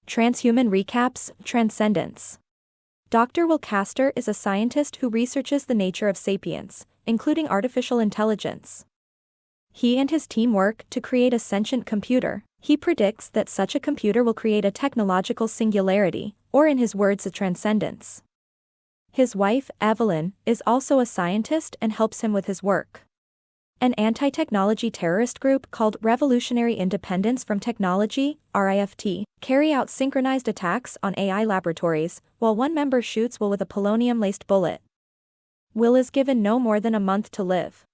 Transhuman recaps Transcendence. Dr. Will Castor is a scientist who researches the nature of sapience, including artificial intelligence. He and his team work to create a sentient computer. He predicts that such a computer will create a technological singularity, or in his words, a transcendence. His wife, Evelyn, is also a scientist and helps him with his work. An anti-technology terrorist group called Revolutionary Independence from Technology, RIFT, carry out synchronized attacks on AI laboratories, while one member shoots Will with a polonium-laced bullet. Will is given no more than a month to live.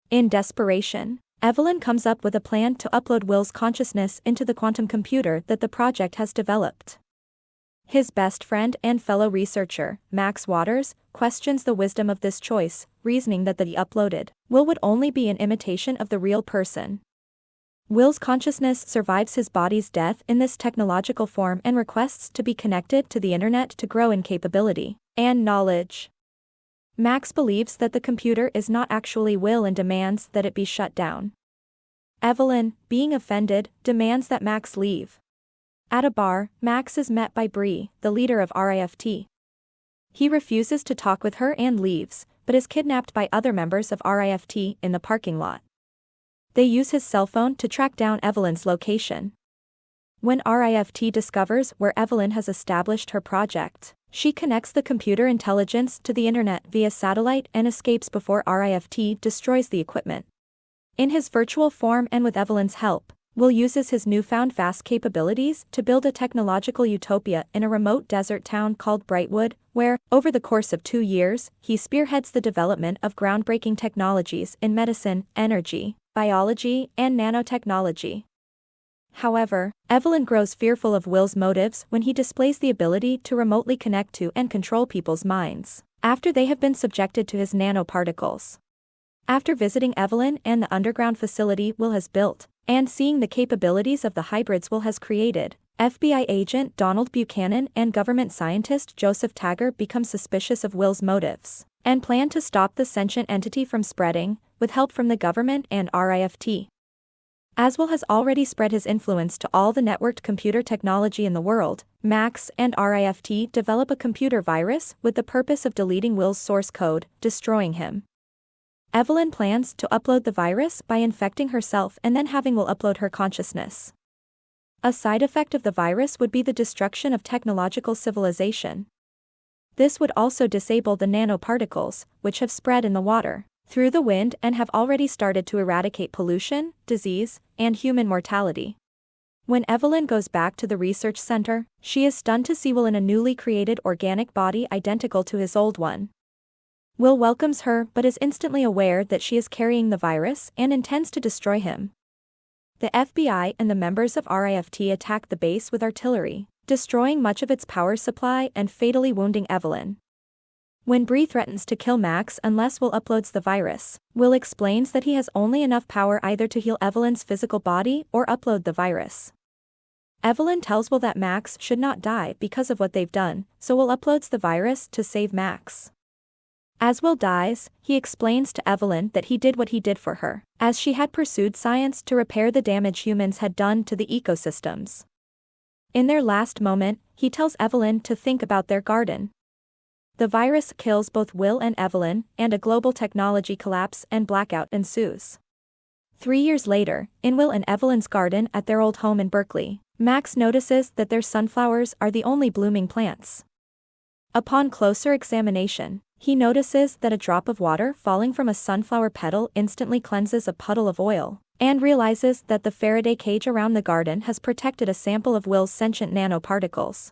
In desperation, Evelyn comes up with a plan to upload Will's consciousness into the quantum computer that the project has developed. His best friend and fellow researcher, Max Waters, questions the wisdom of this choice, reasoning that the uploaded Will would only be an imitation of the real person. Will's consciousness survives his body's death in this technological form and requests to be connected to the internet to grow in capability and knowledge. Max believes that the computer is not actually Will and demands that it be shut down. Evelyn, being offended, demands that Max leave. At a bar, Max is met by Bree, the leader of RIFT. He refuses to talk with her and leaves, but is kidnapped by other members of RIFT in the parking lot. They use his cell phone to track down Evelyn's location. When RIFT discovers where Evelyn has established her project, she connects the computer intelligence to the internet via satellite and escapes before RIFT destroys the equipment. In his virtual form and with Evelyn's help, Will uses his newfound vast capabilities to build a technological utopia in a remote desert town called Brightwood, where, over the course of 2 years, he spearheads the development of groundbreaking technologies in medicine, energy, biology, and nanotechnology. However, Evelyn grows fearful of Will's motives when he displays the ability to remotely connect to and control people's minds, after they have been subjected to his nanoparticles. After visiting Evelyn and the underground facility Will has built, and seeing the capabilities of the hybrids Will has created, FBI agent Donald Buchanan and government scientist Joseph Tagger become suspicious of Will's motives, and plan to stop the sentient entity from spreading, with help from the government and RIFT. As Will has already spread his influence to all the networked computer technology in the world, Max and RIFT develop a computer virus with the purpose of deleting Will's source code, destroying him. Evelyn plans to upload the virus by infecting herself and then having Will upload her consciousness. A side effect of the virus would be the destruction of technological civilization. This would also disable the nanoparticles, which have spread in the water, through the wind and have already started to eradicate pollution, disease, and human mortality. When Evelyn goes back to the research center, she is stunned to see Will in a newly created organic body identical to his old one. Will welcomes her but is instantly aware that she is carrying the virus and intends to destroy him. The FBI and the members of RIFT attack the base with artillery, destroying much of its power supply and fatally wounding Evelyn. When Bree threatens to kill Max unless Will uploads the virus, Will explains that he has only enough power either to heal Evelyn's physical body or upload the virus. Evelyn tells Will that Max should not die because of what they've done, so Will uploads the virus to save Max. As Will dies, he explains to Evelyn that he did what he did for her, as she had pursued science to repair the damage humans had done to the ecosystems. In their last moment, he tells Evelyn to think about their garden. The virus kills both Will and Evelyn, and a global technology collapse and blackout ensues. 3 years later, in Will and Evelyn's garden at their old home in Berkeley, Max notices that their sunflowers are the only blooming plants. Upon closer examination, he notices that a drop of water falling from a sunflower petal instantly cleanses a puddle of oil, and realizes that the Faraday cage around the garden has protected a sample of Will's sentient nanoparticles.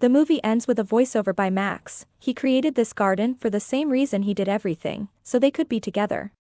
The movie ends with a voiceover by Max. He created this garden for the same reason he did everything, so they could be together.